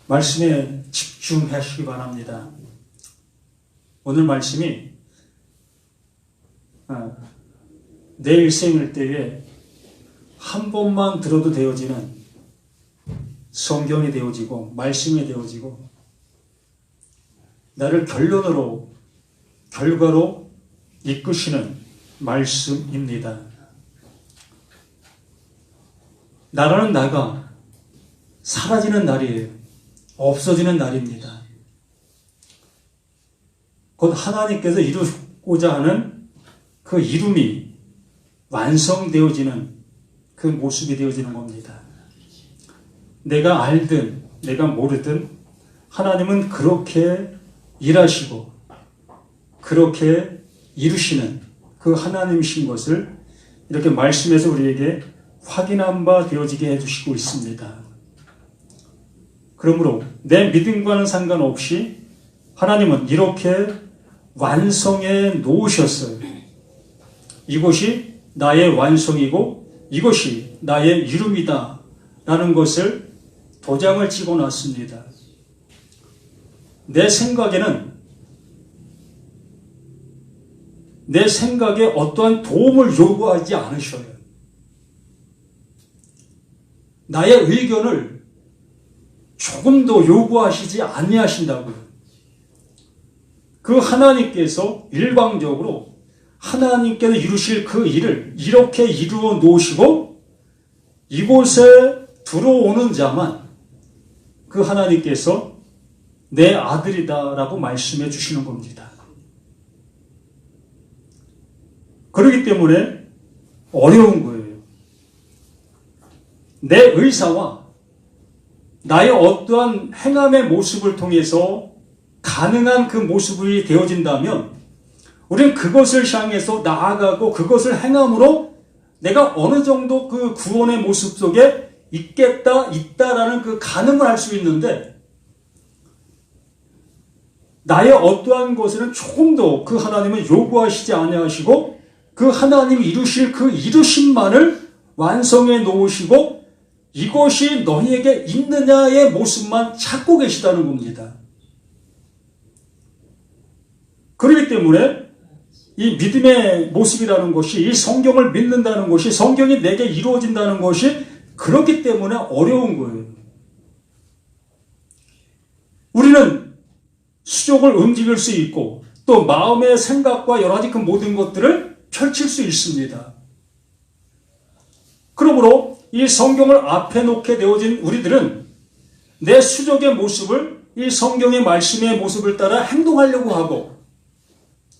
말씀에 집중하시기 바랍니다. 오늘 말씀이 내 일생일 때에 한 번만 들어도 되어지는 성경이 되어지고 말씀이 되어지고 나를 결과로 이끄시는 말씀입니다. 나라는 나가 사라지는 날이에요. 없어지는 날입니다. 곧 하나님께서 이루고자 하는 그 이름이 완성되어지는 그 모습이 되어지는 겁니다. 내가 알든 내가 모르든 하나님은 그렇게 일하시고 그렇게 이루시는 그 하나님이신 것을 이렇게 말씀에서 우리에게 확인한 바 되어지게 해주시고 있습니다. 그러므로 내 믿음과는 상관없이 하나님은 이렇게 완성해 놓으셨어요. 이것이 나의 완성이고 이것이 나의 이름이다 라는 것을 도장을 찍어놨습니다. 내 생각에 어떠한 도움을 요구하지 않으셔요. 나의 의견을 조금도 요구하시지 아니하신다고요. 그 하나님께서 일방적으로 하나님께서 이루실 그 일을 이렇게 이루어 놓으시고 이곳에 들어오는 자만 그 하나님께서 내 아들이다라고 말씀해 주시는 겁니다. 그렇기 때문에 어려운 거예요. 내 의사와 나의 어떠한 행함의 모습을 통해서 가능한 그 모습이 되어진다면 우리는 그것을 향해서 나아가고 그것을 행함으로 내가 어느 정도 그 구원의 모습 속에 있다라는 그 가늠을 할 수 있는데 나의 어떠한 것에는 조금도 그 하나님은 요구하시지 아니하시고 그 하나님이 이루실 그 이루심만을 완성해 놓으시고 이것이 너희에게 있느냐의 모습만 찾고 계시다는 겁니다. 그렇기 때문에 이 믿음의 모습이라는 것이 이 성경을 믿는다는 것이 성경이 내게 이루어진다는 것이 그렇기 때문에 어려운 거예요. 우리는 수족을 움직일 수 있고 또 마음의 생각과 여러 가지 그 모든 것들을 펼칠 수 있습니다. 그러므로 이 성경을 앞에 놓게 되어진 우리들은 내 수족의 모습을 이 성경의 말씀의 모습을 따라 행동하려고 하고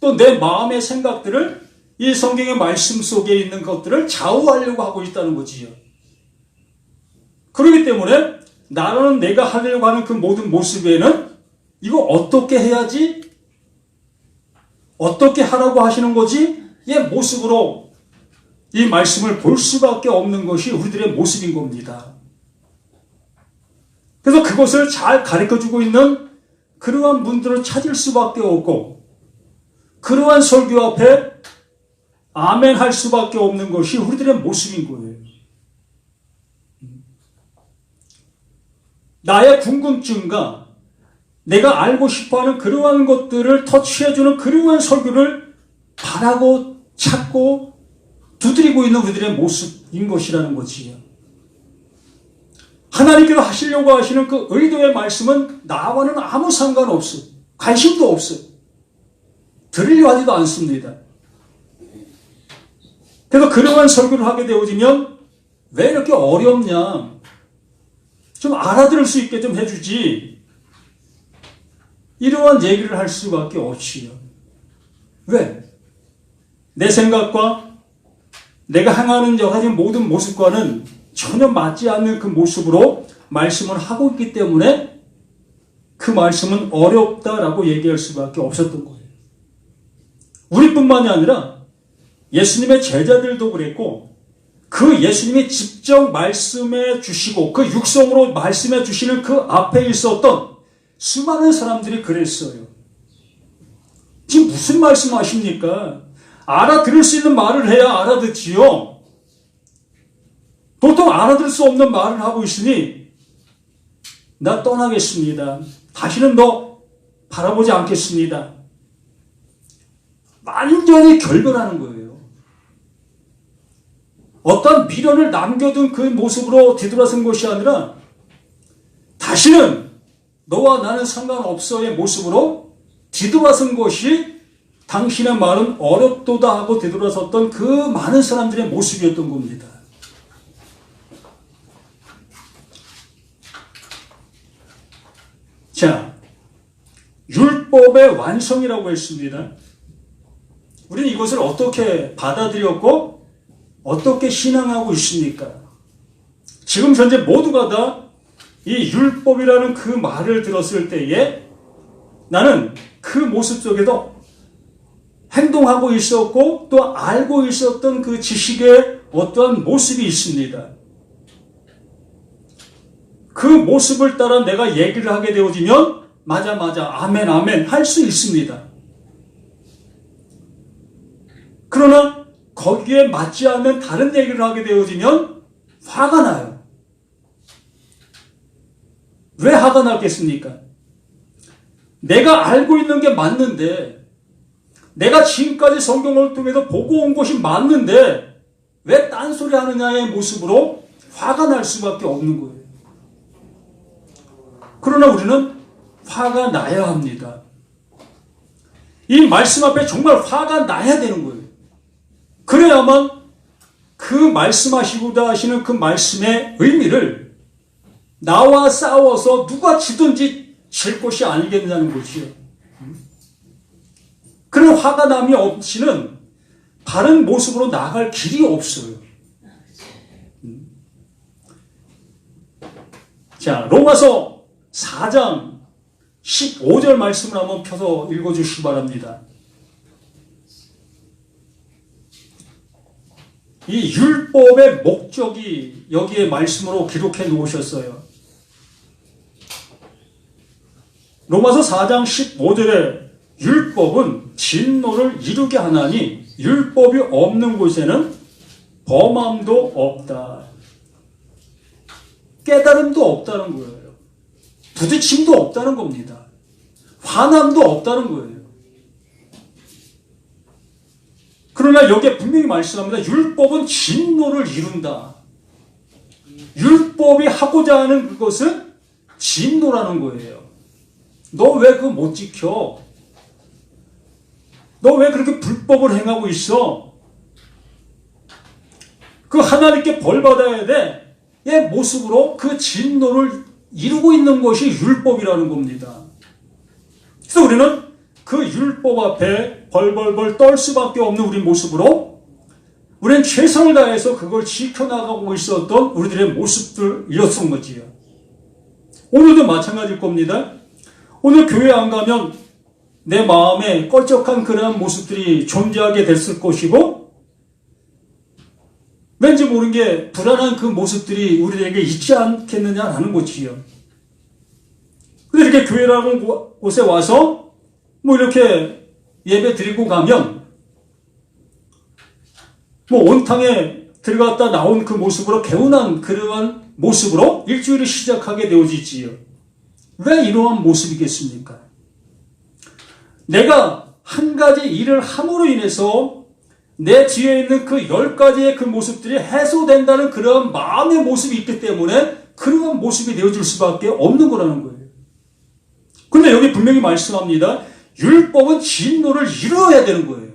또 내 마음의 생각들을 이 성경의 말씀 속에 있는 것들을 좌우하려고 하고 있다는 거지요. 그렇기 때문에 나라는 내가 하려고 하는 그 모든 모습에는 이거 어떻게 해야지? 어떻게 하라고 하시는 거지? 이 모습으로 이 말씀을 볼 수밖에 없는 것이 우리들의 모습인 겁니다. 그래서 그것을 잘 가르쳐주고 있는 그러한 분들을 찾을 수밖에 없고 그러한 설교 앞에 아멘 할 수밖에 없는 것이 우리들의 모습인 거예요. 나의 궁금증과 내가 알고 싶어하는 그러한 것들을 터치해주는 그러한 설교를 바라고 찾고 두드리고 있는 우리들의 모습인 것이라는 거지요. 하나님께서 하시려고 하시는 그 의도의 말씀은 나와는 아무 상관없어. 관심도 없어. 들으려 하지도 않습니다. 그래서 그러한 설교를 하게 되어지면 왜 이렇게 어렵냐? 좀 알아들을 수 있게 좀 해주지. 이러한 얘기를 할 수밖에 없지요. 왜? 내 생각과 내가 행하는 여러 가지 모든 모습과는 전혀 맞지 않는 그 모습으로 말씀을 하고 있기 때문에 그 말씀은 어렵다라고 얘기할 수밖에 없었던 거예요. 우리뿐만이 아니라 예수님의 제자들도 그랬고 그 예수님이 직접 말씀해 주시고 그 육성으로 말씀해 주시는 그 앞에 있었던 수많은 사람들이 그랬어요. 지금 무슨 말씀하십니까? 알아들을 수 있는 말을 해야 알아듣지요. 보통 알아들을 수 없는 말을 하고 있으니 나 떠나겠습니다. 다시는 너 바라보지 않겠습니다. 완전히 결별하는 거예요. 어떤 미련을 남겨둔 그 모습으로 뒤돌아선 것이 아니라 다시는 너와 나는 상관없어의 모습으로 뒤돌아선 것이 당신의 말은 어렵도다 하고 뒤돌아섰던 그 많은 사람들의 모습이었던 겁니다. 자, 율법의 완성이라고 했습니다. 우리는 이것을 어떻게 받아들였고 어떻게 신앙하고 있습니까? 지금 현재 모두가 다 이 율법이라는 그 말을 들었을 때에 나는 그 모습 속에도 행동하고 있었고 또 알고 있었던 그 지식의 어떠한 모습이 있습니다. 그 모습을 따라 내가 얘기를 하게 되어지면 맞아 아멘 할 수 있습니다. 그러나 거기에 맞지 않는 다른 얘기를 하게 되어지면 화가 나요. 왜 화가 났겠습니까? 내가 알고 있는 게 맞는데, 내가 지금까지 성경을 통해서 보고 온 것이 맞는데 왜 딴소리 하느냐의 모습으로 화가 날 수밖에 없는 거예요. 그러나 우리는 화가 나야 합니다. 이 말씀 앞에 정말 화가 나야 되는 거예요. 그래야만 그 말씀하시고자 하시는 그 말씀의 의미를 나와 싸워서 누가 지든지 질 것이 아니겠냐는 거지요. 그런 화가 남이 없이는 바른 모습으로 나아갈 길이 없어요. 자, 로마서 4장 15절 말씀을 한번 펴서 읽어주시기 바랍니다. 이 율법의 목적이 여기에 말씀으로 기록해 놓으셨어요. 로마서 4장 15절에 율법은 진노를 이루게 하나니 율법이 없는 곳에는 범함도 없다. 깨달음도 없다는 거예요. 부딪힘도 없다는 겁니다. 화남도 없다는 거예요. 그러나 여기에 분명히 말씀합니다. 율법은 진노를 이룬다. 율법이 하고자 하는 그것은 진노라는 거예요. 너 왜 그거 못 지켜? 너 왜 그렇게 불법을 행하고 있어? 그 하나님께 벌 받아야 돼. 의 모습으로 그 진노를 이루고 있는 것이 율법이라는 겁니다. 그래서 우리는 그 율법 앞에 벌벌벌 떨 수밖에 없는 우리 모습으로 우리는 최선을 다해서 그걸 지켜나가고 있었던 우리들의 모습들이었던 거지요. 오늘도 마찬가지일 겁니다. 오늘 교회 안 가면 내 마음에 껄쩍한 그러한 모습들이 존재하게 됐을 것이고 왠지 모르게 불안한 그 모습들이 우리에게 있지 않겠느냐라는 거지요. 근데 이렇게 교회라는 곳에 와서 뭐 이렇게 예배 드리고 가면 뭐 온탕에 들어갔다 나온 그 모습으로 개운한 그러한 모습으로 일주일을 시작하게 되어지지요. 왜 이러한 모습이겠습니까? 내가 한 가지 일을 함으로 인해서 내 뒤에 있는 그 10가지의 그 모습들이 해소된다는 그런 마음의 모습이 있기 때문에 그런 모습이 되어줄 수밖에 없는 거라는 거예요. 그런데 여기 분명히 말씀합니다. 율법은 진노를 이루어야 되는 거예요.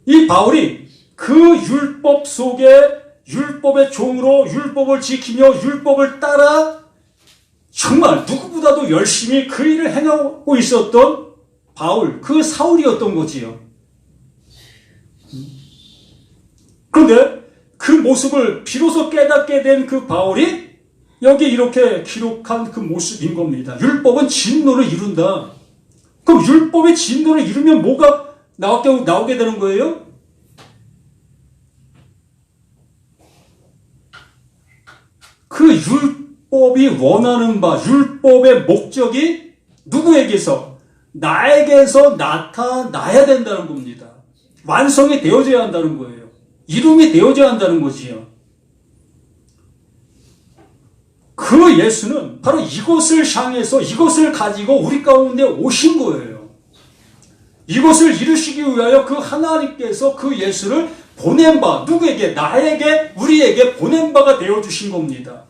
이 바울이 그 율법 속에 율법의 종으로 율법을 지키며 율법을 따라 정말 누구보다도 열심히 그 일을 행하고 있었던 바울, 그 사울이었던 거지요. 그런데 그 모습을 비로소 깨닫게 된 그 바울이 여기 이렇게 기록한 그 모습인 겁니다. 율법은 진노를 이룬다. 그럼 율법의 진노를 이루면 뭐가 나오게 되는 거예요? 그 율법이 원하는 바, 율법의 목적이 누구에게서? 나에게서 나타나야 된다는 겁니다. 완성이 되어져야 한다는 거예요. 이름이 되어져야 한다는 거지요. 그 예수는 바로 이것을 향해서 이것을 가지고 우리 가운데 오신 거예요. 이것을 이루시기 위하여 그 하나님께서 그 예수를 보낸 바, 누구에게? 나에게, 우리에게 보낸 바가 되어주신 겁니다.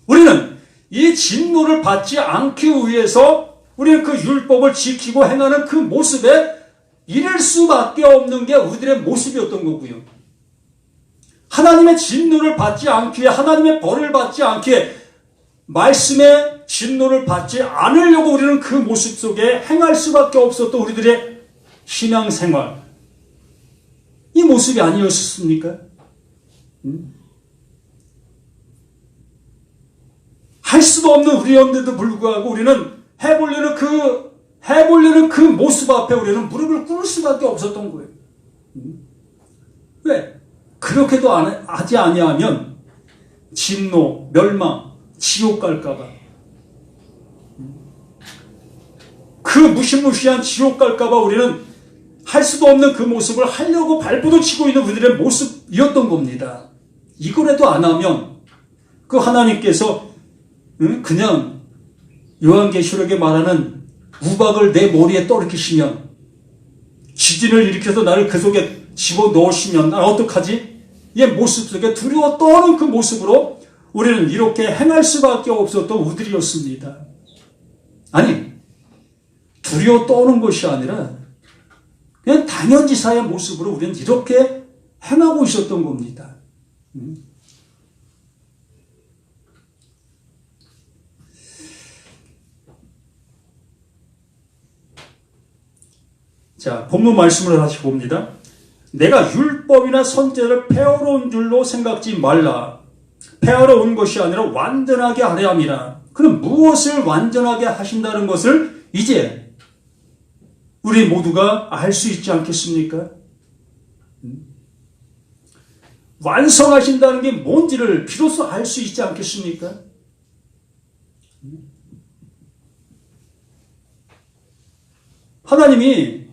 우리는 이 진노를 받지 않기 위해서 우리는 그 율법을 지키고 행하는 그 모습에 이를 수밖에 없는 게 우리들의 모습이었던 거고요. 하나님의 진노를 받지 않기에, 하나님의 벌을 받지 않기에, 말씀의 진노를 받지 않으려고 우리는 그 모습 속에 행할 수밖에 없었던 우리들의 신앙생활, 이 모습이 아니었습니까? 할 수도 없는 우리였는데도 불구하고 우리는 해보려는 그 모습 앞에 우리는 무릎을 꿇을 수밖에 없었던 거예요. 왜? 그렇게도 하지 아니하면 진노, 멸망, 지옥 갈까봐. 그 무시무시한 지옥 갈까봐 우리는 할 수도 없는 그 모습을 하려고 발부도 치고 있는 우리들의 모습이었던 겁니다. 이거라도 안 하면 그 하나님께서 그냥 요한계시록에 말하는 우박을 내 머리에 떨어뜨리시면, 지진을 일으켜서 나를 그 속에 집어넣으시면 난 어떡하지? 이 모습 속에 두려워 떠는 그 모습으로 우리는 이렇게 행할 수밖에 없었던 우들이었습니다. 아니, 두려워 떠는 것이 아니라 그냥 당연지사의 모습으로 우리는 이렇게 행하고 있었던 겁니다. 자, 본문 말씀을 다시 봅니다. 내가 율법이나 선제를 폐하러 온 줄로 생각지 말라. 폐하러 온 것이 아니라 완전하게 하려 함이라. 그럼 무엇을 완전하게 하신다는 것을 이제 우리 모두가 알 수 있지 않겠습니까? 완성하신다는 게 뭔지를 비로소 알 수 있지 않겠습니까? 하나님이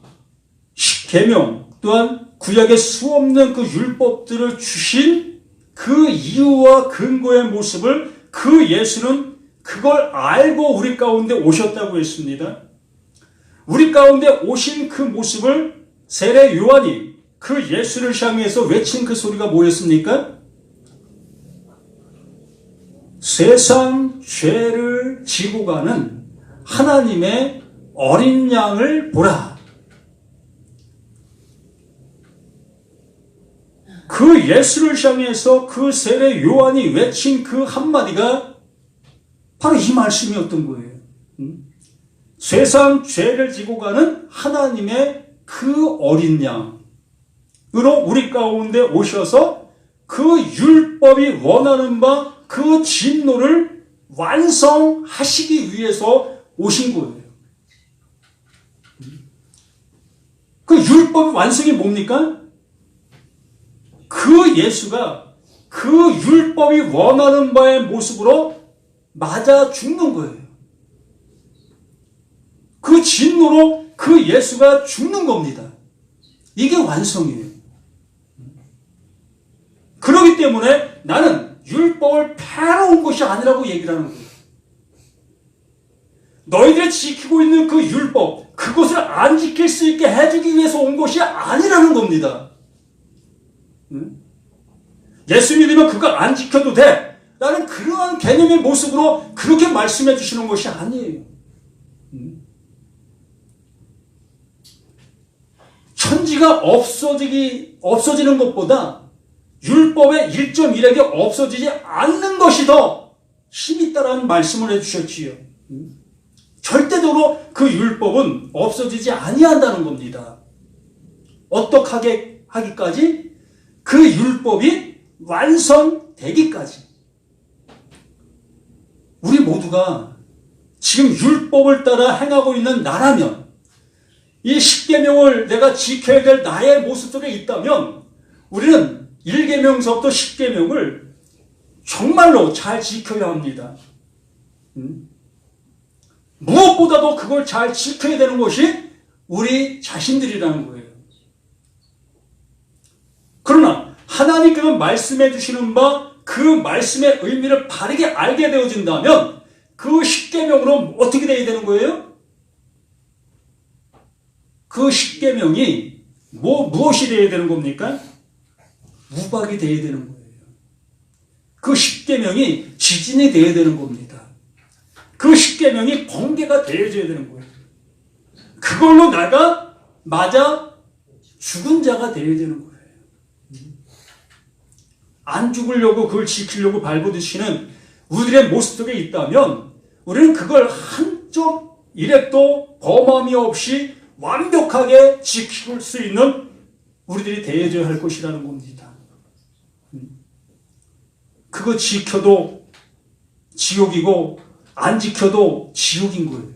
십계명 또한 구약의 수없는 그 율법들을 주신 그 이유와 근거의 모습을 그 예수는 그걸 알고 우리 가운데 오셨다고 했습니다. 우리 가운데 오신 그 모습을 세례 요한이 그 예수를 향해서 외친 그 소리가 뭐였습니까? 세상 죄를 지고 가는 하나님의 어린 양을 보라. 그 예수를 향해서 그 세례 요한이 외친 그 한마디가 바로 이 말씀이었던 거예요. 세상 죄를 지고 가는 하나님의 그 어린 양으로 우리 가운데 오셔서 그 율법이 원하는 바 그 진노를 완성하시기 위해서 오신 거예요. 그 율법의 완성이 뭡니까? 그 예수가 그 율법이 원하는 바의 모습으로 맞아 죽는 거예요. 그 진노로 그 예수가 죽는 겁니다. 이게 완성이에요. 그렇기 때문에 나는 율법을 폐하러 온 것이 아니라고 얘기를 하는 거예요. 너희들이 지키고 있는 그 율법, 그것을 안 지킬 수 있게 해주기 위해서 온 것이 아니라는 겁니다. 예수 믿으면 그거 안 지켜도 돼. 나는 그러한 개념의 모습으로 그렇게 말씀해 주시는 것이 아니에요. 천지가 없어지는 것보다 율법의 1.1에게 없어지지 않는 것이 더 힘이 있다라는 말씀을 해주셨지요. 절대적으로 그 율법은 없어지지 아니한다는 겁니다. 어떻게 하기까지? 그 율법이 완성되기까지. 우리 모두가 지금 율법을 따라 행하고 있는 나라면, 이 십계명을 내가 지켜야 될 나의 모습 속에 있다면 우리는 1계명서부터 10계명을 정말로 잘 지켜야 합니다. 무엇보다도 그걸 잘 지켜야 되는 것이 우리 자신들이라는 거예요. 그러나 하나님께서 말씀해 주시는 바 그 말씀의 의미를 바르게 알게 되어진다면 그 십계명으로 어떻게 되어야 되는 거예요? 그 십계명이 무엇이 되어야 되는 겁니까? 우박이 되어야 되는 거예요. 그 십계명이 지진이 되어야 되는 겁니다. 그 십계명이 번개가 되어져야 되는 거예요. 그걸로 내가 맞아 죽은 자가 되어야 되는 거예요. 안 죽으려고 그걸 지키려고 발버드시는 우리들의 모습 속에 있다면 우리는 그걸 한쪽 일획도 범함이 없이 완벽하게 지킬 수 있는 우리들이 되어져야 할 것이라는 겁니다. 그거 지켜도 지옥이고 안 지켜도 지옥인 거예요.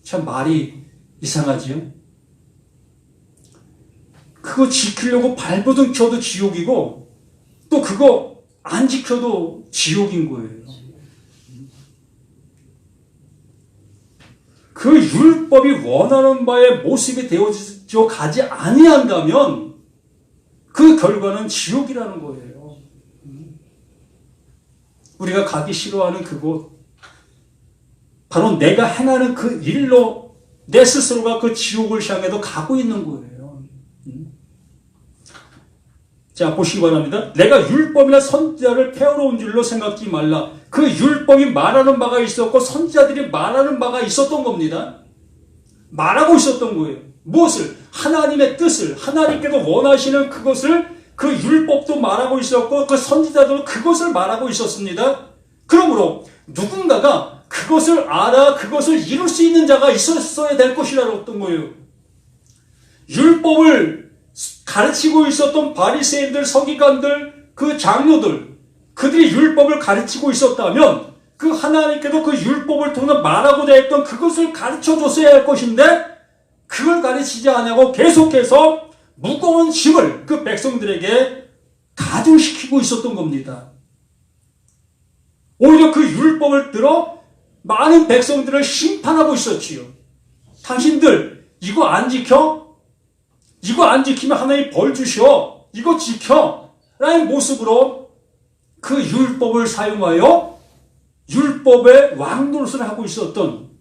참 말이 이상하지요? 그거 지키려고 발버둥 켜도 지옥이고 또 그거 안 지켜도 지옥인 거예요. 그 율법이 원하는 바의 모습이 되어져 가지 아니한다면 그 결과는 지옥이라는 거예요. 우리가 가기 싫어하는 그곳, 바로 내가 행하는 그 일로 내 스스로가 그 지옥을 향해서 가고 있는 거예요. 자, 보시기 바랍니다. 내가 율법이나 선지자를 폐허로운 줄로 생각지 말라. 그 율법이 말하는 바가 있었고 선지자들이 말하는 바가 있었던 겁니다. 말하고 있었던 거예요. 무엇을? 하나님의 뜻을, 하나님께서 원하시는 그것을 그 율법도 말하고 있었고 그 선지자들도 그것을 말하고 있었습니다. 그러므로 누군가가 그것을 알아 그것을 이룰 수 있는 자가 있었어야 될 것이라는 거예요. 율법을 가르치고 있었던 바리새인들, 서기관들, 그 장로들, 그들이 율법을 가르치고 있었다면 그 하나님께서 그 율법을 통해 말하고자 했던 그것을 가르쳐줬어야 할 것인데 그걸 가르치지 않냐고 계속해서 무거운 짐을 그 백성들에게 가중시키고 있었던 겁니다. 오히려 그 율법을 들어 많은 백성들을 심판하고 있었지요. 당신들 이거 안 지켜? 이거 안 지키면 하나님 벌 주셔. 이거 지켜. 라는 모습으로 그 율법을 사용하여 율법의 왕노릇을 하고 있었던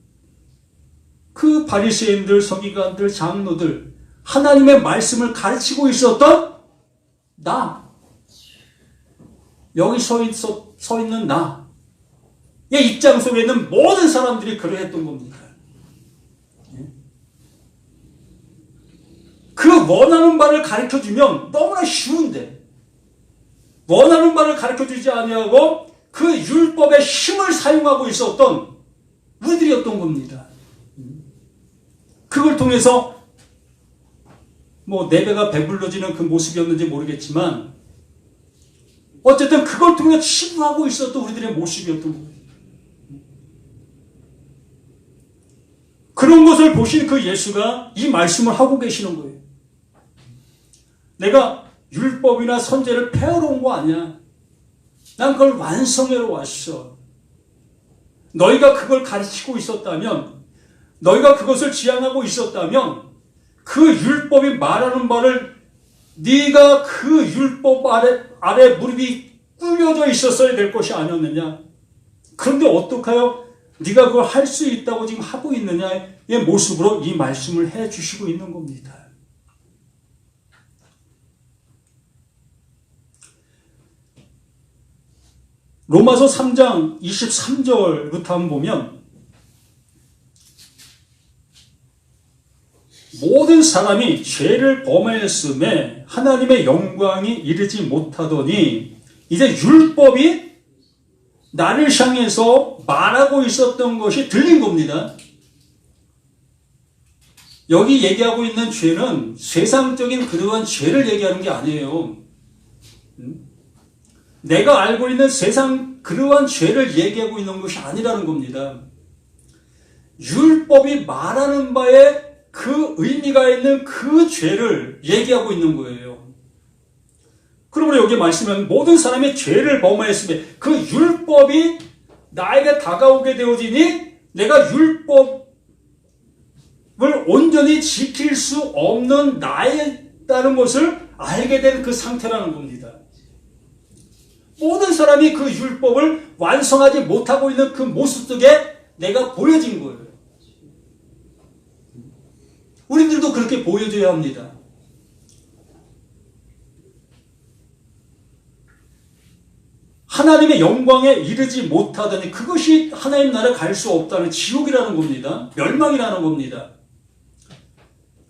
그 바리새인들, 서기관들, 장로들, 하나님의 말씀을 가르치고 있었던 나. 여기 서 있는 나의 입장 속에 있는 모든 사람들이 그러했던 겁니다. 그 원하는 바를 가르쳐주면 너무나 쉬운데 원하는 바를 가르쳐주지 아니하고 그 율법의 힘을 사용하고 있었던 우리들이었던 겁니다. 그걸 통해서 내 배가 배불러지는 그 모습이었는지 모르겠지만 어쨌든 그걸 통해 치부하고 있었던 우리들의 모습이었던 거예요. 그런 것을 보신 그 예수가 이 말씀을 하고 계시는 거예요. 내가 율법이나 선제를 폐하러 온 거 아니야. 난 그걸 완성하러 왔어. 너희가 그걸 가르치고 있었다면, 너희가 그것을 지향하고 있었다면 그 율법이 말하는 바를 네가 그 율법 아래 무릎이 꿇려져 있었어야 될 것이 아니었느냐. 그런데 어떡하여 네가 그걸 할 수 있다고 지금 하고 있느냐의 모습으로 이 말씀을 해주시고 있는 겁니다. 로마서 3장 23절부터 한번 보면 모든 사람이 죄를 범하였음에 하나님의 영광이 이르지 못하더니 이제 율법이 나를 향해서 말하고 있었던 것이 들린 겁니다. 여기 얘기하고 있는 죄는 세상적인 그러한 죄를 얘기하는 게 아니에요. 내가 알고 있는 세상 그러한 죄를 얘기하고 있는 것이 아니라는 겁니다. 율법이 말하는 바에 그 의미가 있는 그 죄를 얘기하고 있는 거예요. 그러므로 여기 말씀은 모든 사람이 죄를 범하였으며 그 율법이 나에게 다가오게 되어지니 내가 율법을 온전히 지킬 수 없는 나였다는 것을 알게 된 그 상태라는 겁니다. 모든 사람이 그 율법을 완성하지 못하고 있는 그 모습 속에 내가 보여진 거예요. 우리들도 그렇게 보여줘야 합니다. 하나님의 영광에 이르지 못하더니 그것이 하나님 나라에 갈 수 없다는 지옥이라는 겁니다. 멸망이라는 겁니다.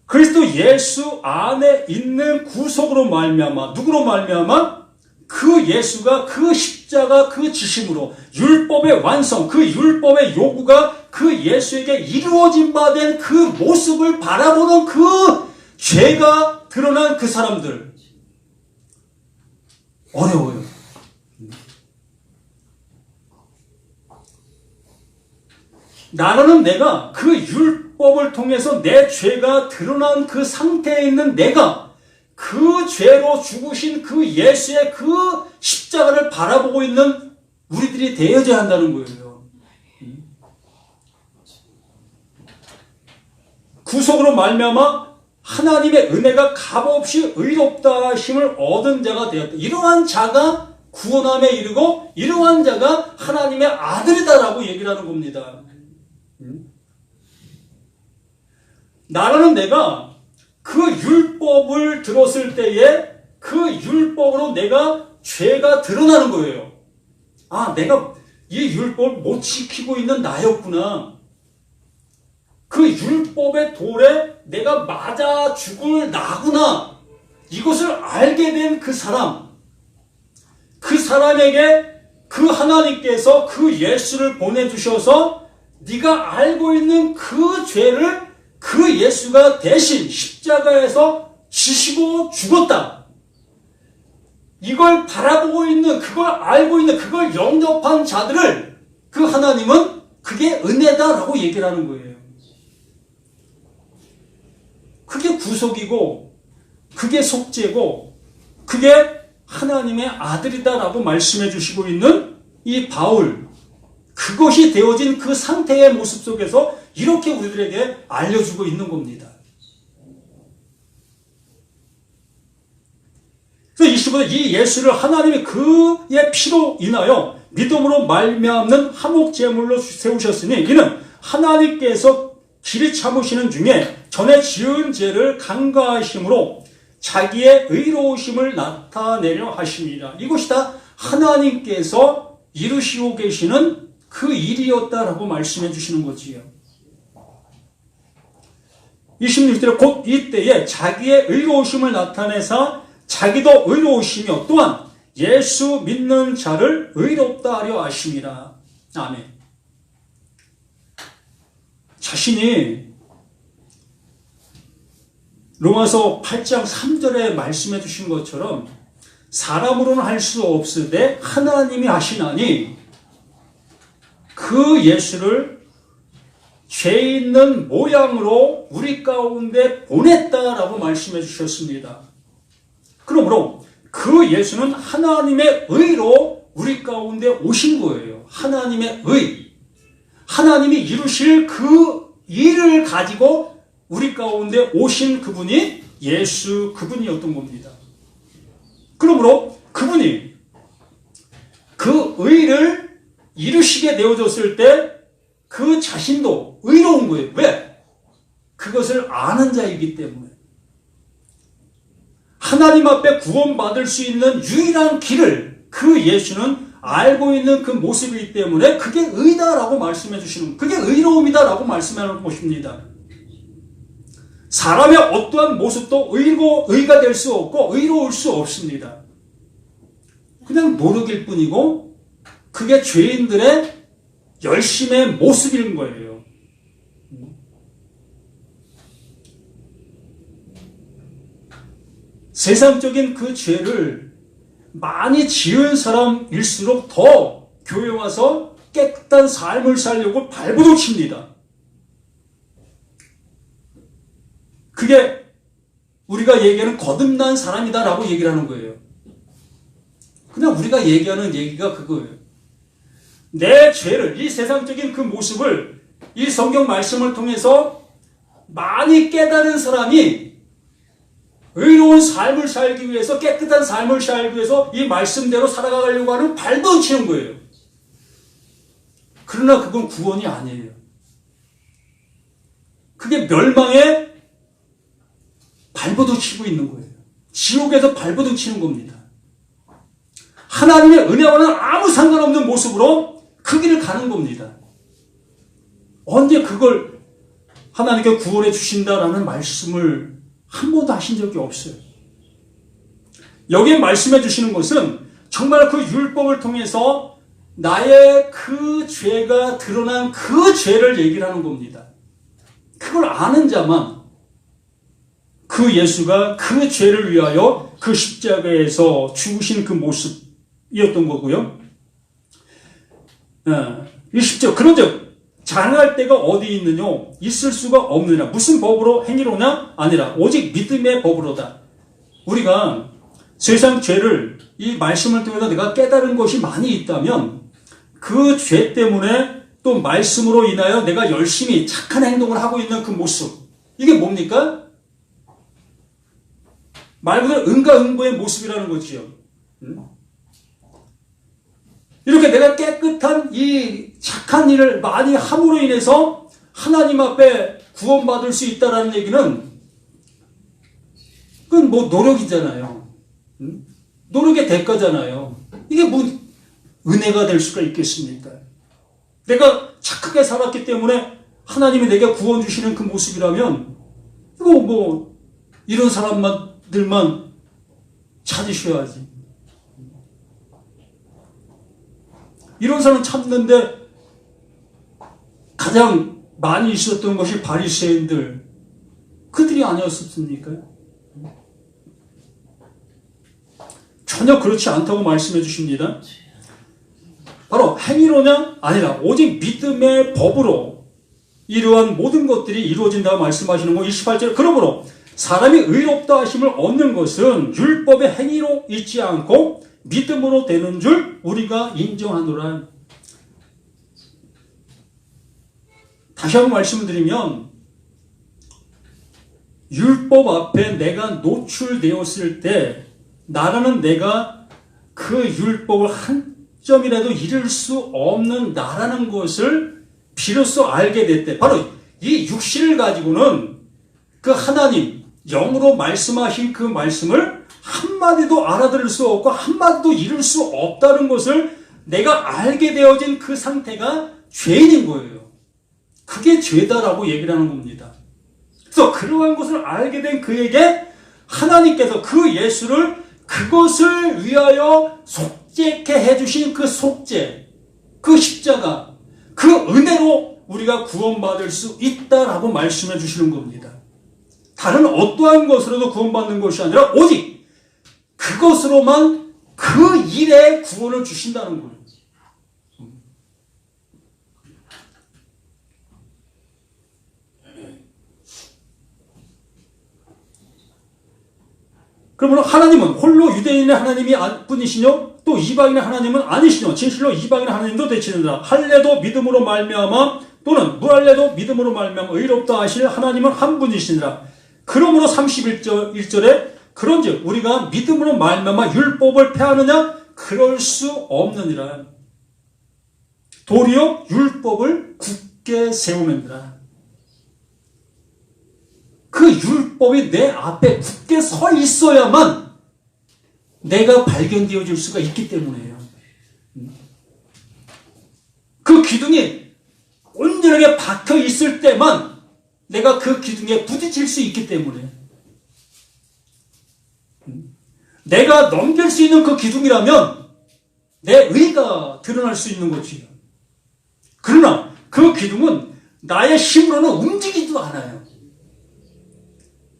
그리스도 예수 안에 있는 구속으로 말미암아, 누구로 말미암아? 그 예수가 그 십자가 그 지심으로 율법의 완성, 그 율법의 요구가 그 예수에게 이루어진 바 된 그 모습을 바라보는 그 죄가 드러난 그 사람들. 어려워요. 나라는 내가 그 율법을 통해서 내 죄가 드러난 그 상태에 있는 내가 그 죄로 죽으신 그 예수의 그 십자가를 바라보고 있는 우리들이 되어야 한다는 거예요. 구속으로 말미암아 하나님의 은혜가 값없이 의롭다 하심을 얻은 자가 되었다. 이러한 자가 구원함에 이르고 이러한 자가 하나님의 아들이다라고 얘기를 하는 겁니다. 나라는 내가 그 율법을 들었을 때에 그 율법으로 내가 죄가 드러나는 거예요. 아, 내가 이 율법을 못 지키고 있는 나였구나. 그 율법의 돌에 내가 맞아 죽을 나구나. 이것을 알게 된 그 사람. 그 사람에게 그 하나님께서 그 예수를 보내주셔서 네가 알고 있는 그 죄를 그 예수가 대신 십자가에서 지시고 죽었다. 이걸 바라보고 있는, 그걸 알고 있는, 그걸 영접한 자들을 그 하나님은 그게 은혜다라고 얘기를 하는 거예요. 그게 구속이고, 그게 속죄고, 그게 하나님의 아들이다라고 말씀해 주시고 있는 이 바울. 그것이 되어진 그 상태의 모습 속에서 이렇게 우리들에게 알려주고 있는 겁니다. 그래서 25절 이 예수를 하나님이 그의 피로 인하여 믿음으로 말미암는 화목 제물로 세우셨으니 이는 하나님께서 길이 참으시는 중에 전에 지은 죄를 간과하심으로 자기의 의로우심을 나타내려 하심이라. 이것이 다 하나님께서 이루시고 계시는 그 일이었다라고 말씀해 주시는 거지요. 26절에 곧 이때에 자기의 의로우심을 나타내사 자기도 의로우시며 또한 예수 믿는 자를 의롭다 하려 하심이라. 아멘. 자신이 로마서 8장 3절에 말씀해 주신 것처럼 사람으로는 할 수 없으되 하나님이 하시나니 그 예수를 죄 있는 모양으로 우리 가운데 보냈다라고 말씀해 주셨습니다. 그러므로 그 예수는 하나님의 의로 우리 가운데 오신 거예요. 하나님의 의. 하나님이 이루실 그 일을 가지고 우리 가운데 오신 그분이 예수 그분이었던 겁니다. 그러므로 그분이 그 의를 이루시게 되어졌을 때 그 자신도 의로운 거예요. 왜? 그것을 아는 자이기 때문에. 하나님 앞에 구원받을 수 있는 유일한 길을 그 예수는 알고 있는 그 모습이기 때문에 그게 의다라고 말씀해 주시는, 그게 의로움이다라고 말씀하는 것입니다. 사람의 어떠한 모습도 의가 될 수 없고 의로울 수 없습니다. 그냥 노력일 뿐이고 그게 죄인들의 열심의 모습인 거예요. 세상적인 그 죄를 많이 지은 사람일수록 더 교회 와서 깨끗한 삶을 살려고 발버둥 칩니다. 그게 우리가 얘기하는 거듭난 사람이다라고 얘기를 하는 거예요. 그냥 우리가 얘기하는 얘기가 그거예요. 내 죄를, 이 세상적인 그 모습을 이 성경 말씀을 통해서 많이 깨달은 사람이 의로운 삶을 살기 위해서, 깨끗한 삶을 살기 위해서 이 말씀대로 살아가려고 하는 발버둥 치는 거예요. 그러나 그건 구원이 아니에요. 그게 멸망에 발버둥 치고 있는 거예요. 지옥에서 발버둥 치는 겁니다. 하나님의 은혜와는 아무 상관없는 모습으로 그 길을 가는 겁니다. 언제 그걸 하나님께 구원해 주신다라는 말씀을 한 번도 하신 적이 없어요. 여기에 말씀해 주시는 것은 정말 그 율법을 통해서 나의 그 죄가 드러난 그 죄를 얘기를 하는 겁니다. 그걸 아는 자만 그 예수가 그 죄를 위하여 그 십자가에서 죽으신 그 모습이었던 거고요. 20절 그런즉 자랑할 데가 어디 있느냐? 있을 수가 없느냐? 무슨 법으로 행위로냐? 아니라 오직 믿음의 법으로다. 우리가 세상 죄를 이 말씀을 통해서 내가 깨달은 것이 많이 있다면 그 죄 때문에 또 말씀으로 인하여 내가 열심히 착한 행동을 하고 있는 그 모습, 이게 뭡니까? 말 그대로 은가응보의 모습이라는 거지요. 이렇게 내가 깨끗한 이 착한 일을 많이 함으로 인해서 하나님 앞에 구원받을 수 있다는 얘기는 그건 뭐 노력이잖아요. 노력의 대가잖아요. 이게 뭐 은혜가 될 수가 있겠습니까? 내가 착하게 살았기 때문에 하나님이 내게 구원 주시는 그 모습이라면 이거 뭐 이런 사람들만 찾으셔야지. 이런 사람 찾는데 가장 많이 있었던 것이 바리새인들, 그들이 아니었습니까? 전혀 그렇지 않다고 말씀해 주십니다. 바로 행위로냐? 아니라 오직 믿음의 법으로 이러한 모든 것들이 이루어진다고 말씀하시는 거. 28절 그러므로 사람이 의롭다 하심을 얻는 것은 율법의 행위로 있지 않고 믿음으로 되는 줄 우리가 인정하노라. 다시 한번 말씀을 드리면 율법 앞에 내가 노출되었을 때 나라는 내가 그 율법을 한 점이라도 잃을 수 없는 나라는 것을 비로소 알게 됐대. 바로 이 육신을 가지고는 그 하나님 영으로 말씀하신 그 말씀을 한마디도 알아들을 수 없고 한마디도 잃을 수 없다는 것을 내가 알게 되어진 그 상태가 죄인인 거예요. 그게 죄다라고 얘기를 하는 겁니다. 그래서 그러한 것을 알게 된 그에게 하나님께서 그 예수를 그것을 위하여 속죄케 해주신 그 속죄, 그 십자가, 그 은혜로 우리가 구원받을 수 있다라고 말씀해 주시는 겁니다. 다른 어떠한 것으로도 구원받는 것이 아니라 오직 그것으로만 그 일에 구원을 주신다는 거예요. 그러면 하나님은 홀로 유대인의 하나님이 뿐이시뇨 또 이방인의 하나님은 아니시뇨 진실로 이방인의 하나님도 되시느니라. 할례도 믿음으로 말미암아 또는 무할례도 믿음으로 말미암아 의롭다 하실 하나님은 한 분이시니라. 그러므로 31절에 그런즉 우리가 믿음으로 말미암아 율법을 폐하느냐? 그럴 수 없느니라. 도리어 율법을 굳게 세우느니라. 그 율법이 내 앞에 굳게 서 있어야만 내가 발견되어질 수가 있기 때문이에요. 그 기둥이 온전하게 박혀 있을 때만 내가 그 기둥에 부딪힐 수 있기 때문에 내가 넘길 수 있는 그 기둥이라면 내 의가 드러날 수 있는 거지요. 그러나 그 기둥은 나의 힘으로는 움직이지도 않아요.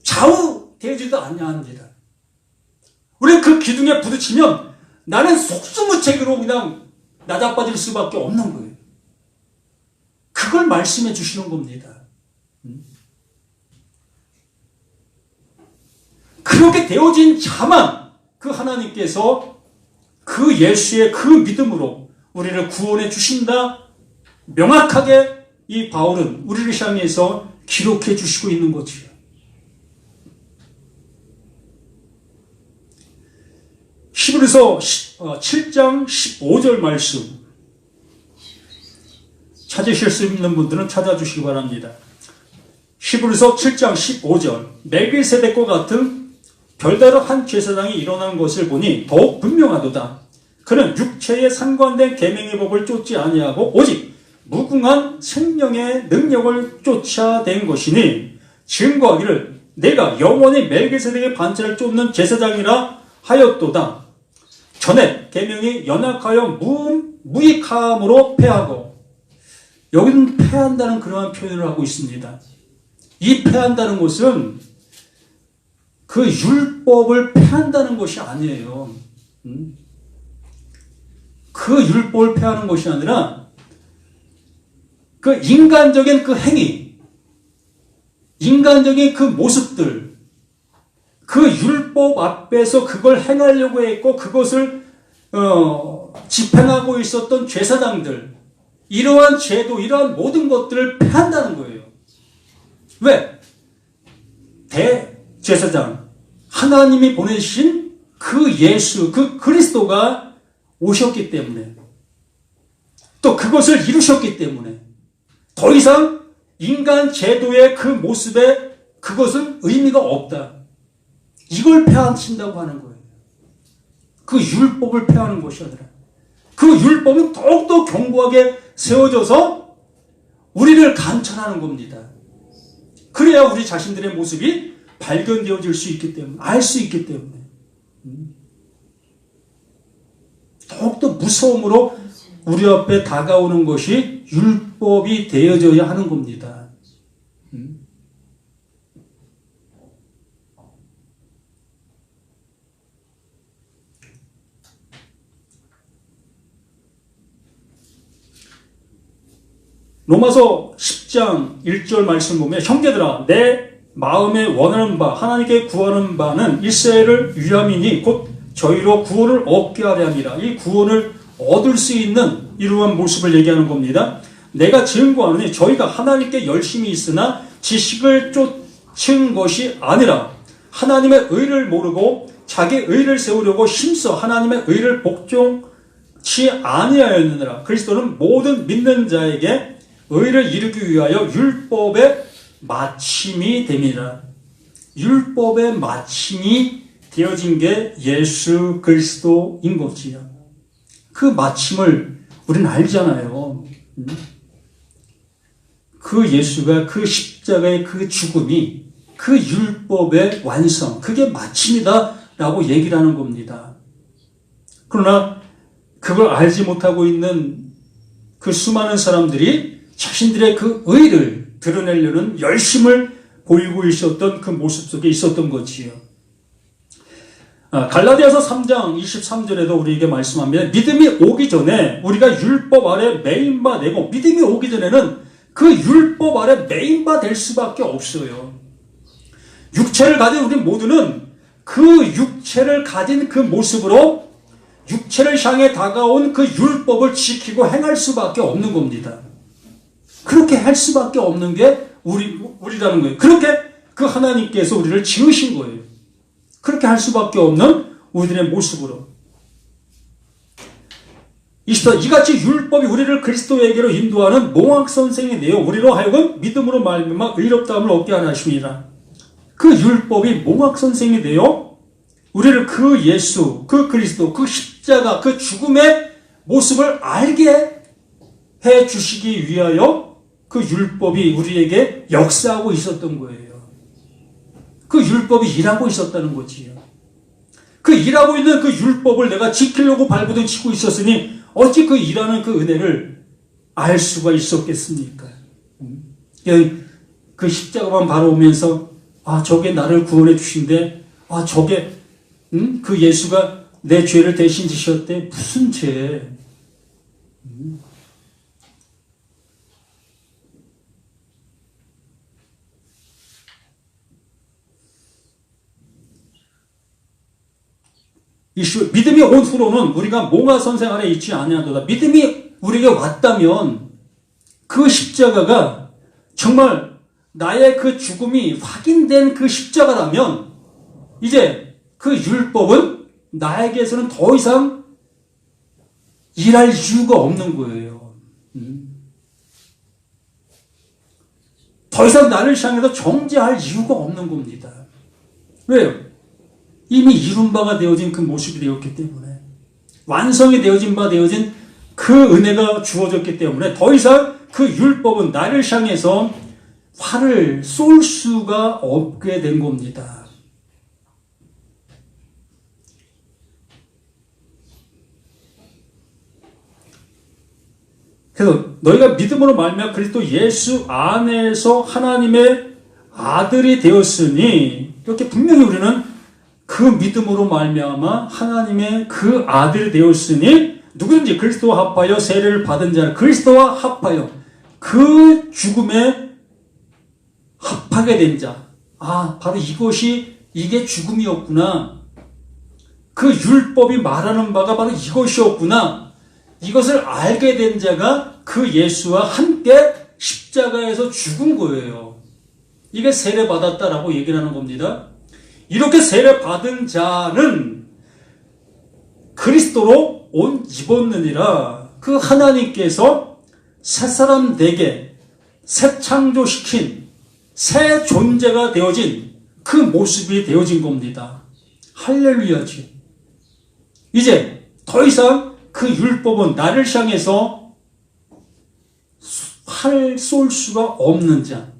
좌우되지도 않습니다. 우리는 그 기둥에 부딪히면 나는 속수무책으로 그냥 나자빠질 수밖에 없는 거예요. 그걸 말씀해 주시는 겁니다. 그렇게 되어진 자만 그 하나님께서 그 예수의 그 믿음으로 우리를 구원해 주신다, 명확하게 이 바울은 우리를 향해서 기록해 주시고 있는 거지요. 히브리서 7장 15절 말씀 찾으실 수 있는 분들은 찾아주시기 바랍니다. 히브리서 7장 15절 멜기세덱과 같은 별다른 한 제사장이 일어난 것을 보니 더욱 분명하도다. 그는 육체에 상관된 계명의 법을 쫓지 아니하고 오직 무궁한 생명의 능력을 쫓아낸 것이니 증거하기를 내가 영원히 멜기세덱의 반차를 쫓는 제사장이라 하였도다. 전에 계명이 연약하여 무익함으로 패하고, 여기는 패한다는 그러한 표현을 하고 있습니다. 이 패한다는 것은 그 율법을 패한다는 것이 아니에요. 그 율법을 패하는 것이 아니라 그 인간적인 그 행위, 인간적인 그 모습들, 그 율법 앞에서 그걸 행하려고 했고 그것을 집행하고 있었던 제사장들, 이러한 제도, 이러한 모든 것들을 패한다는 거예요. 왜? 대제사장, 하나님이 보내신 그 예수, 그 그리스도가 오셨기 때문에, 또 그것을 이루셨기 때문에 더 이상 인간 제도의 그 모습에 그것은 의미가 없다. 이걸 패하신다고 하는 거예요. 그 율법을 패하는 것이 아니라 그 율법은 더욱더 견고하게 세워져서 우리를 감찰하는 겁니다. 그래야 우리 자신들의 모습이 발견되어질 수 있기 때문에, 알 수 있기 때문에 더욱더 무서움으로 우리 앞에 다가오는 것이 율법이 되어져야 하는 겁니다. 로마서 10장 1절 말씀 보면 형제들아 내 마음에 원하는 바 하나님께 구하는 바는 이스라엘을 위함이니 곧 저희로 구원을 얻게 하려 함이라. 이 구원을 얻을 수 있는 이러한 모습을 얘기하는 겁니다. 내가 증거하노니 저희가 하나님께 열심히 있으나 지식을 쫓은 것이 아니라 하나님의 의를 모르고 자기 의를 세우려고 힘써 하나님의 의를 복종치 아니하였느니라. 그리스도는 모든 믿는 자에게 의를 이루기 위하여 율법의 마침이 됩니다. 율법의 마침이 되어진 게 예수 그리스도인 거지요. 그 마침을 우리는 알잖아요. 그 예수가 그 십자가의 그 죽음이 그 율법의 완성, 그게 마침이다라고 얘기를 하는 겁니다. 그러나 그걸 알지 못하고 있는 그 수많은 사람들이 자신들의 그 의를 드러내려는 열심을 보이고 있었던 그 모습 속에 있었던 거지요. 갈라디아서 3장 23절에도 우리에게 말씀합니다. 믿음이 오기 전에 우리가 율법 아래 매인바 되고, 믿음이 오기 전에는 그 율법 아래 매인바 될 수밖에 없어요. 육체를 가진 우리 모두는 그 육체를 가진 그 모습으로 육체를 향해 다가온 그 율법을 지키고 행할 수밖에 없는 겁니다. 그렇게 할 수밖에 없는 게 우리라는 거예요. 그렇게 그 하나님께서 우리를 지으신 거예요. 그렇게 할 수밖에 없는 우리들의 모습으로. 24. 이같이 율법이 우리를 그리스도에게로 인도하는 몽학선생이 되어 우리로 하여금 믿음으로 말미암아 의롭다함을 얻게 하려 하심이라. 그 율법이 몽학선생이 되어 우리를 그 예수, 그 그리스도, 그 십자가, 그 죽음의 모습을 알게 해 주시기 위하여 그 율법이 우리에게 역사하고 있었던 거예요. 그 율법이 일하고 있었다는 거지요. 그 일하고 있는 그 율법을 내가 지키려고 발버둥 치고 있었으니 어찌 그 일하는 그 은혜를 알 수가 있었겠습니까? 그 십자가만 바라보면서 저게 나를 구원해 주신데 저게 그 예수가 내 죄를 대신 지셨대. 무슨 죄? 믿음이 온 후로는 우리가 몽하 선생 아래 있지 아니하도다. 믿음이 우리에게 왔다면 그 그 십자가가 정말 나의 그 죽음이 확인된 그 십자가라면 이제 그 율법은 나에게서는 더 이상 일할 이유가 없는 거예요. 더 이상 나를 향해서 정죄할 이유가 없는 겁니다. 왜요? 이미 이룬 바가 되어진 그 모습이 되었기 때문에, 완성이 되어진 바 되어진 그 은혜가 주어졌기 때문에 더 이상 그 율법은 나를 향해서 화를 쏠 수가 없게 된 겁니다. 그래서 너희가 믿음으로 말미암아 그리스도 예수 안에서 하나님의 아들이 되었으니, 이렇게 분명히 우리는 그 믿음으로 말미암아 하나님의 그 아들이 되었으니 누구든지 그리스도와 합하여 세례를 받은 자는 그리스도와 합하여 그 죽음에 합하게 된 자. 바로 이게 죽음이었구나. 그 율법이 말하는 바가 바로 이것이었구나. 이것을 알게 된 자가 그 예수와 함께 십자가에서 죽은 거예요. 이게 세례받았다라고 얘기를 하는 겁니다. 이렇게 세례받은 자는 그리스도로 옷 입었느니라. 그 하나님께서 새 사람 되게 새 창조시킨 새 존재가 되어진 그 모습이 되어진 겁니다. 할렐루야지. 이제 더 이상 그 율법은 나를 향해서 활 쏠 수가 없는 자,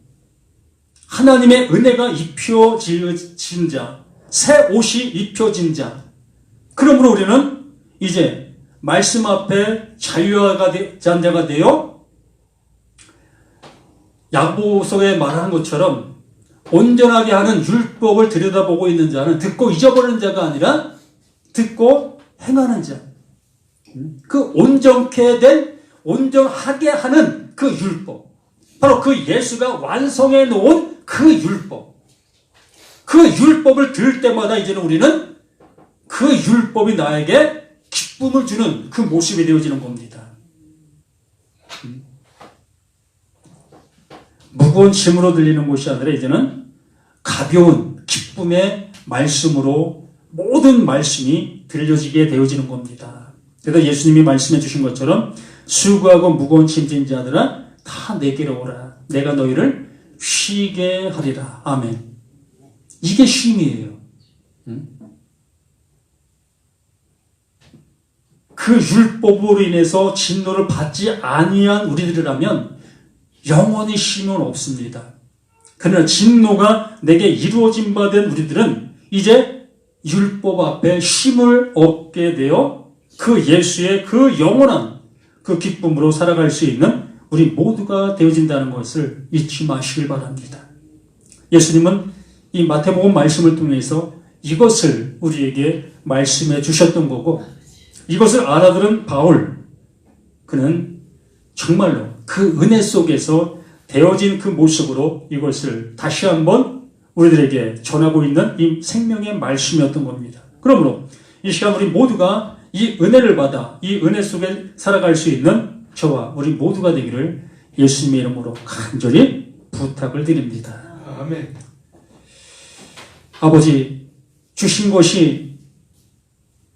하나님의 은혜가 입혀진 자, 새 옷이 입혀진 자. 그러므로 우리는 이제 말씀 앞에 자유한 자가 되어 야고보서에 말하는 것처럼 온전하게 하는 율법을 들여다보고 있는 자는 듣고 잊어버리는 자가 아니라 듣고 행하는 자. 그 온전하게 하는 그 율법. 바로 그 예수가 완성해 놓은 그 율법. 그 율법을 들을 때마다 이제는 우리는 그 율법이 나에게 기쁨을 주는 그 모습이 되어지는 겁니다. 무거운 짐으로 들리는 것이 아니라 이제는 가벼운 기쁨의 말씀으로 모든 말씀이 들려지게 되어지는 겁니다. 그래서 예수님이 말씀해 주신 것처럼 수고하고 무거운 짐진 자들아 다 내게로 오라. 내가 너희를 쉬게 하리라. 아멘. 이게 쉼이에요. 그 율법으로 인해서 진노를 받지 아니한 우리들이라면 영원히 쉼은 없습니다. 그러나 진노가 내게 이루어진 바 된 우리들은 이제 율법 앞에 쉼을 얻게 되어 그 예수의 그 영원한 그 기쁨으로 살아갈 수 있는 우리 모두가 되어진다는 것을 잊지 마시길 바랍니다. 예수님은 이 마태복음 말씀을 통해서 이것을 우리에게 말씀해 주셨던 거고, 이것을 알아들은 바울, 그는 정말로 그 은혜 속에서 되어진 그 모습으로 이것을 다시 한번 우리들에게 전하고 있는 이 생명의 말씀이었던 겁니다. 그러므로 이 시간 우리 모두가 이 은혜를 받아 이 은혜 속에 살아갈 수 있는 저와 우리 모두가 되기를 예수님의 이름으로 간절히 부탁을 드립니다. 아멘. 아버지, 주신 것이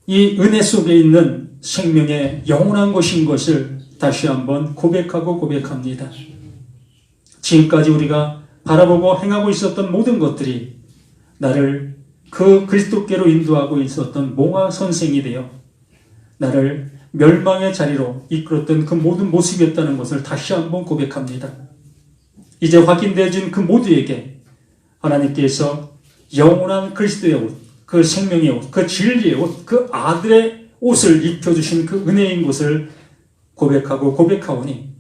이 은혜 속에 있는 생명의 영원한 것인 것을 다시 한번 고백하고 고백합니다. 지금까지 우리가 바라보고 행하고 있었던 모든 것들이 나를 그 그리스도께로 인도하고 있었던 몽화 선생이 되어 나를 멸망의 자리로 이끌었던 그 모든 모습이었다는 것을 다시 한번 고백합니다. 이제 확인되어진 그 모두에게 하나님께서 영원한 그리스도의 옷, 그 생명의 옷, 그 진리의 옷, 그 아들의 옷을 입혀주신 그 은혜인 것을 고백하고 고백하오니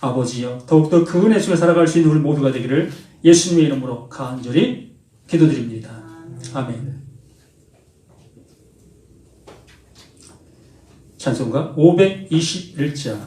아버지여 더욱더 그 은혜 속에 살아갈 수 있는 우리 모두가 되기를 예수님의 이름으로 간절히 기도드립니다. 아멘. 찬송가 521장